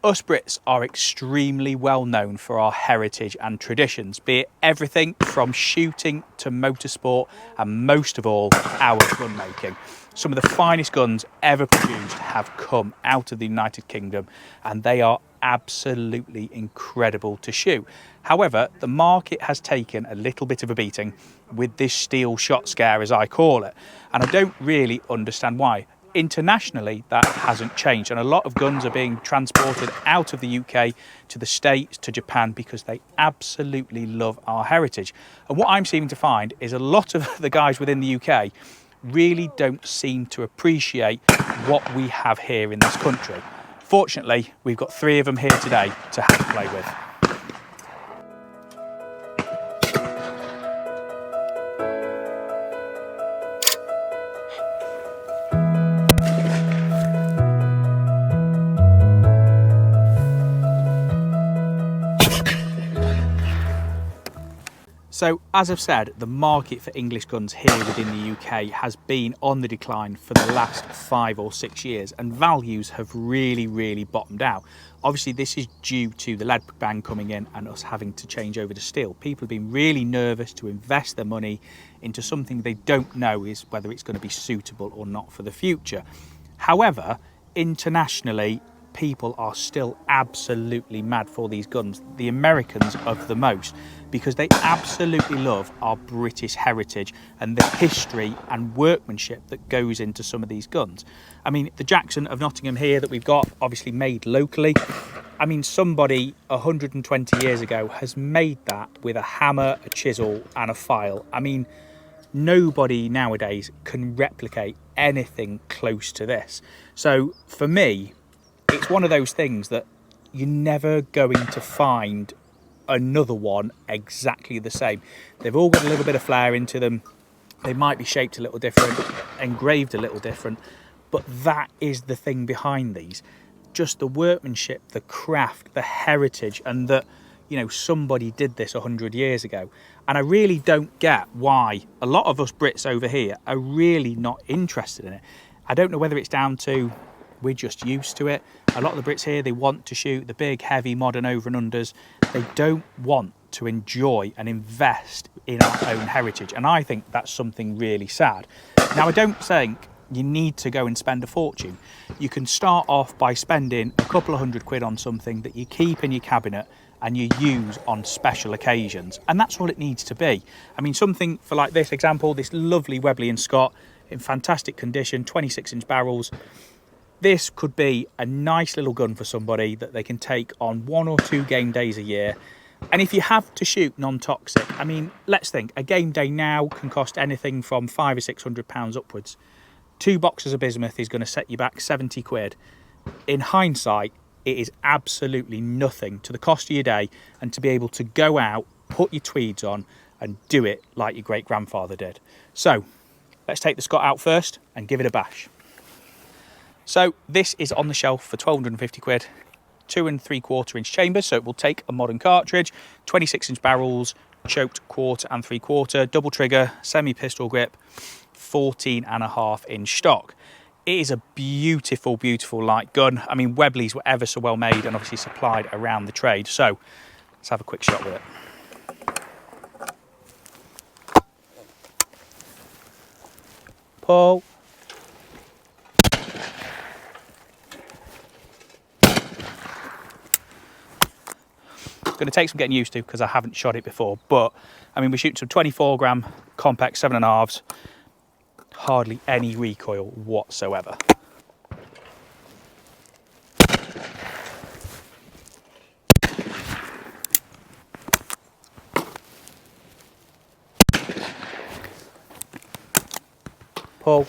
Us Brits are extremely well known for our heritage and traditions, be it everything from shooting to motorsport and most of all our gun making. Some of the finest guns ever produced have come out of the United Kingdom and they are absolutely incredible to shoot. However, the market has taken a little bit of a beating with this steel shot scare, as I call it, and I don't really understand why. Internationally, that hasn't changed, and a lot of guns are being transported out of the UK to the States, to Japan, because they absolutely love our heritage. And what I'm seeming to find is a lot of the guys within the UK really don't seem to appreciate what we have here in this country. Fortunately, we've got 3 of them here today to have a play with. So, as I've said, the market for English guns here within the UK has been on the decline for the last 5 or 6 years, and values have really bottomed out. Obviously, this is due to the lead ban coming in and us having to change over to steel. People have been really nervous to invest their money into something they don't know is whether it's going to be suitable or not for the future. However, internationally, people are still absolutely mad for these guns. The Americans of the most, because they absolutely love our British heritage and the history and workmanship that goes into some of these guns. I mean, the Jackson of Nottingham here that we've got, obviously made locally. I mean, somebody 120 years ago has made that with a hammer, a chisel and a file. I mean, nobody nowadays can replicate anything close to this. So for me, it's one of those things that you're never going to find another one exactly the same. They've all got a little bit of flair into them. They might be shaped a little different, engraved a little different, but that is the thing behind these. Just the workmanship, the craft, the heritage, and that, you know, somebody did this 100 years ago. And I really don't get why a lot of us Brits over here are really not interested in it. I don't know whether it's down to we're just used to it. A lot of the Brits here, they want to shoot the big, heavy, modern over and unders. They don't want to enjoy and invest in our own heritage. And I think that's something really sad. Now, I don't think you need to go and spend a fortune. You can start off by spending a couple of £100 on something that you keep in your cabinet and you use on special occasions. And that's all it needs to be. I mean, something for like this example, this lovely Webley & Scott in fantastic condition, 26-inch barrels. This could be a nice little gun for somebody that they can take on 1 or 2 game days a year. And if you have to shoot non-toxic, I mean, let's think, a game day now can cost anything from £500 or £600 upwards. 2 boxes of bismuth is going to set you back £70. In hindsight, it is absolutely nothing to the cost of your day, and to be able to go out, put your tweeds on and do it like your great grandfather did. So let's take the Scott out first and give it a bash. So this is on the shelf for £1,250, 2 3/4 inch chambers, so it will take a modern cartridge, 26-inch barrels, choked 1/4 and 3/4, double trigger, semi-pistol grip, 14.5-inch stock. It is a beautiful light gun. I mean, Webleys were ever so well made and obviously supplied around the trade. So let's have a quick shot with it. Pull. It's going to take some getting used to because I haven't shot it before, but I mean, we shoot some 24 gram compact 7.5s, hardly any recoil whatsoever. Pull.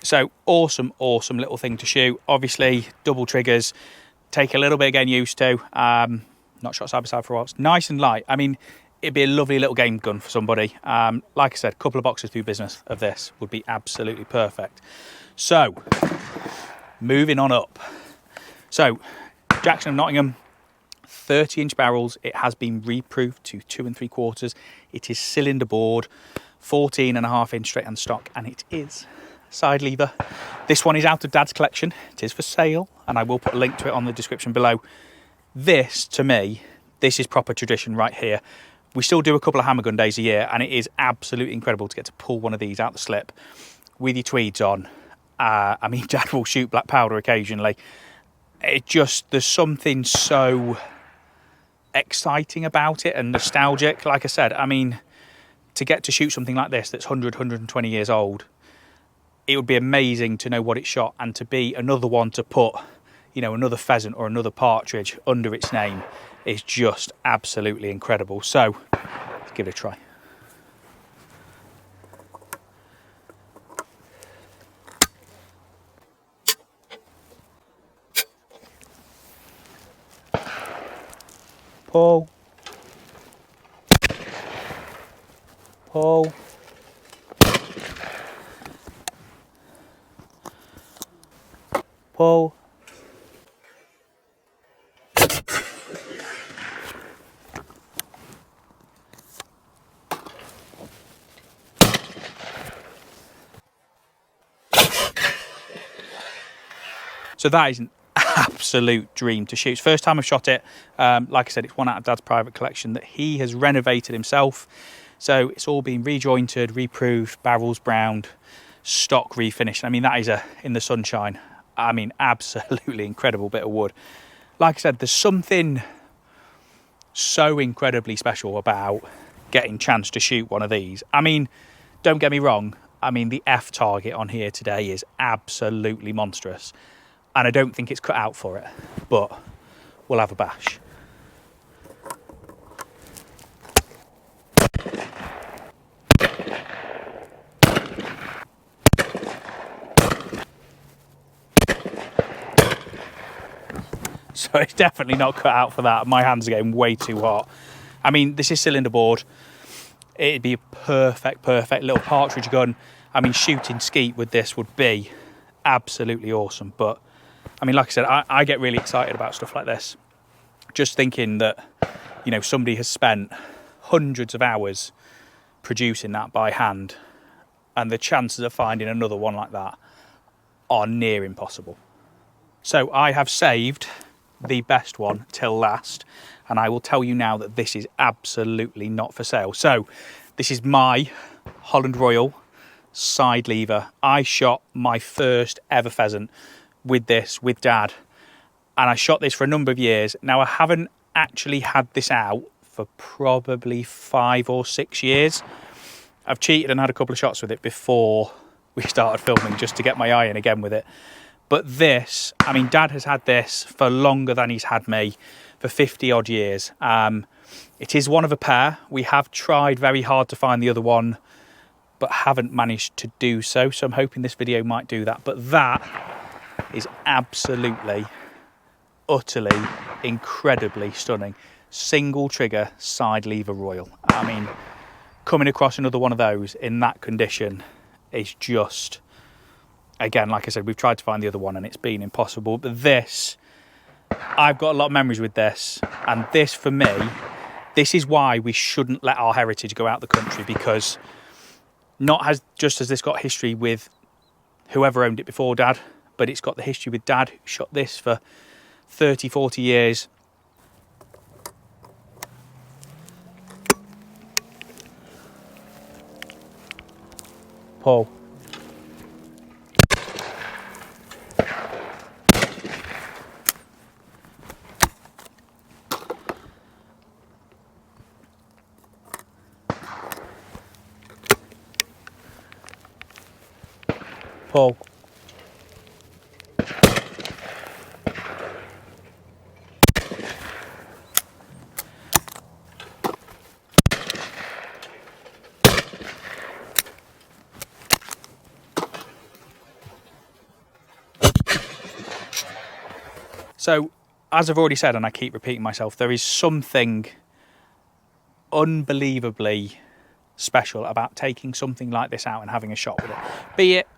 So awesome little thing to shoot. Obviously double triggers take a little bit of getting used to. Not shot side by side for a while. It's nice and light. I mean, it'd be a lovely little game gun for somebody. Like I said, a couple of boxes through business of this would be absolutely perfect. So moving on up. So Jackson of Nottingham, 30-inch barrels. It has been reproofed to 2 3/4. It is cylinder bored, 14.5-inch straight on stock, and it is side lever. This one is out of Dad's collection. It is for sale, and I will put a link to it on the description below. This, to me, this is proper tradition right here. We still do a couple of hammer gun days a year, and it is absolutely incredible to get to pull one of these out the slip with your tweeds on. I mean, Dad will shoot black powder occasionally. There's something so exciting about it and nostalgic. Like I said, I mean, to get to shoot something like this that's 120 years old, it would be amazing to know what it shot, and to be another one to put, you know, another pheasant or another partridge under its name is just absolutely incredible. So let's give it a try. Pull. Pull. Pull. So that is an absolute dream to shoot. It's the first time I've shot it. Like I said, it's one out of Dad's private collection that he has renovated himself. So it's all been rejointed, reproofed, barrels browned, stock refinished. I mean, that is in the sunshine. I mean, absolutely incredible bit of wood. Like I said, there's something so incredibly special about getting a chance to shoot one of these. I mean, don't get me wrong. I mean, the F target on here today is absolutely monstrous. And I don't think it's cut out for it, but we'll have a bash. So it's definitely not cut out for that. My hands are getting way too hot. I mean, this is cylinder board. It'd be a perfect little partridge gun. I mean, shooting skeet with this would be absolutely awesome. But I mean, like I said, I get really excited about stuff like this. Just thinking that, you know, somebody has spent hundreds of hours producing that by hand, and the chances of finding another one like that are near impossible. So I have saved the best one till last, and I will tell you now that this is absolutely not for sale. So this is my Holland Royal side lever. I shot my first ever pheasant with this with Dad, and I shot this for a number of years. Now, I haven't actually had this out for probably 5 or 6 years. I've cheated and had a couple of shots with it before we started filming, just to get my eye in again with it. But this, I mean, Dad has had this for longer than he's had me, for 50 odd years. It is one of a pair. We have tried very hard to find the other one, but haven't managed to do so. So I'm hoping this video might do that. But that is absolutely, utterly, incredibly stunning. Single trigger side lever Royal. I mean, coming across another one of those in that condition is just, again, like I said, we've tried to find the other one and it's been impossible. But this, I've got a lot of memories with this. And this, for me, this is why we shouldn't let our heritage go out the country, because not just as this got history with whoever owned it before Dad, but it's got the history with Dad, who shot this for 30, 40 years. Pull. Pull. So, as I've already said, and I keep repeating myself, there is something unbelievably special about taking something like this out and having a shot with it. Be it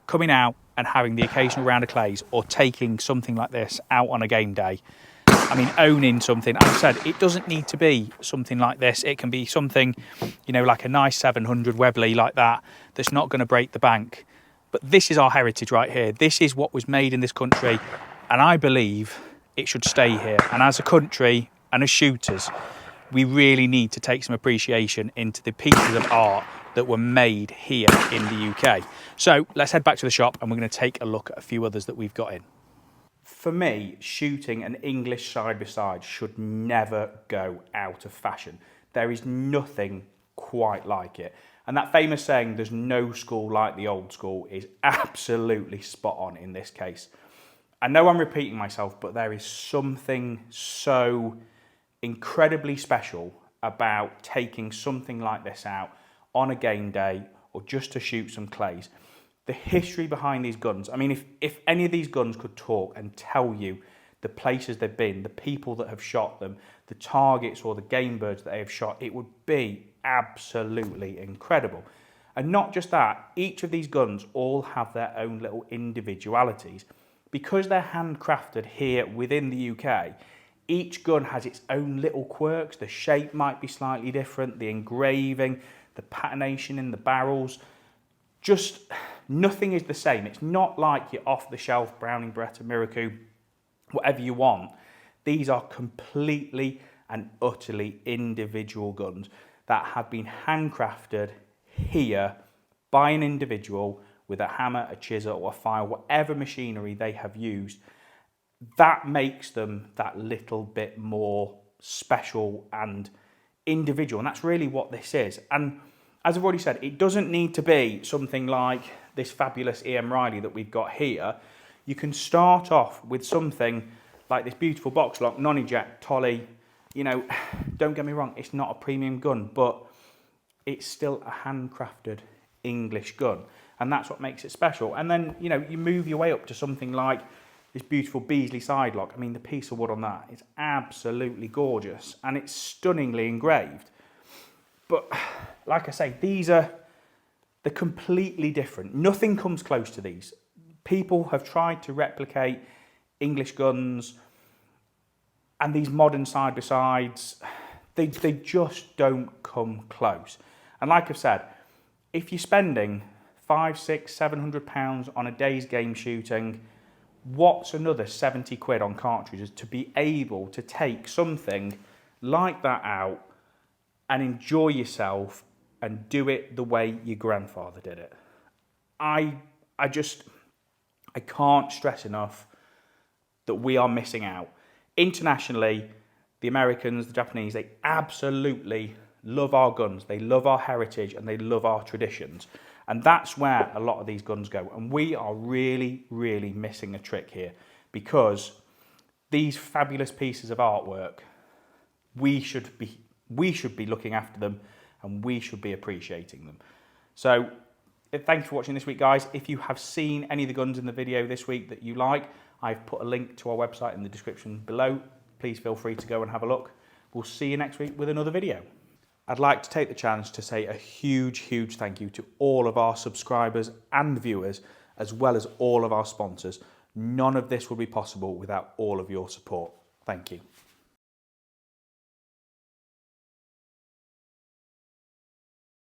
coming out and having the occasional round of clays, or taking something like this out on a game day. I mean, owning something, as I said, it doesn't need to be something like this. It can be something, you know, like a nice 700 Webley like that, that's not going to break the bank. But this is our heritage right here. This is what was made in this country, and I believe it should stay here. And as a country and as shooters, we really need to take some appreciation into the pieces of art that were made here in the UK. So let's head back to the shop and we're going to take a look at a few others that we've got in. For me, shooting an English side-by-side should never go out of fashion. There is nothing quite like it. And that famous saying, there's no school like the old school, is absolutely spot on in this case. I know I'm repeating myself, but there is something so incredibly special about taking something like this out on a game day or just to shoot some clays. The history behind these guns, I mean, if any of these guns could talk and tell you the places they've been, the people that have shot them, the targets or the game birds that they have shot, it would be absolutely incredible. And not just that, each of these guns all have their own little individualities. Because they're handcrafted here within the UK, each gun has its own little quirks. The shape might be slightly different, the engraving, the patination in the barrels, just nothing is the same. It's not like your off-the-shelf Browning, Beretta, Miracle, whatever you want. These are completely and utterly individual guns that have been handcrafted here by an individual with a hammer, a chisel, or a file, whatever machinery they have used. That makes them that little bit more special and individual, and that's really what this is. And as I've already said, it doesn't need to be something like this fabulous E.M. Riley that we've got here. You can start off with something like this beautiful box lock, non-eject, Tolly. You know, don't get me wrong, it's not a premium gun, but it's still a handcrafted English gun. And that's what makes it special. And then, you know, you move your way up to something like this beautiful Beasley side lock. I mean, the piece of wood on that is absolutely gorgeous and it's stunningly engraved. But like I say, they're completely different. Nothing comes close to these. People have tried to replicate English guns and these modern side-by-sides. They just don't come close. And like I've said, if you're spending £500, £600, £700 on a day's game shooting, what's another 70 quid on cartridges to be able to take something like that out and enjoy yourself and do it the way your grandfather did it? I can't stress enough that we are missing out. Internationally, the Americans, the Japanese, they absolutely love our guns. They love our heritage and they love our traditions. And that's where a lot of these guns go. And we are really, really missing a trick here, because these fabulous pieces of artwork, we should be looking after them and we should be appreciating them. So thank you for watching this week, guys. If you have seen any of the guns in the video this week that you like, I've put a link to our website in the description below. Please feel free to go and have a look. We'll see you next week with another video. I'd like to take the chance to say a huge, huge thank you to all of our subscribers and viewers, as well as all of our sponsors. None of this would be possible without all of your support. Thank you.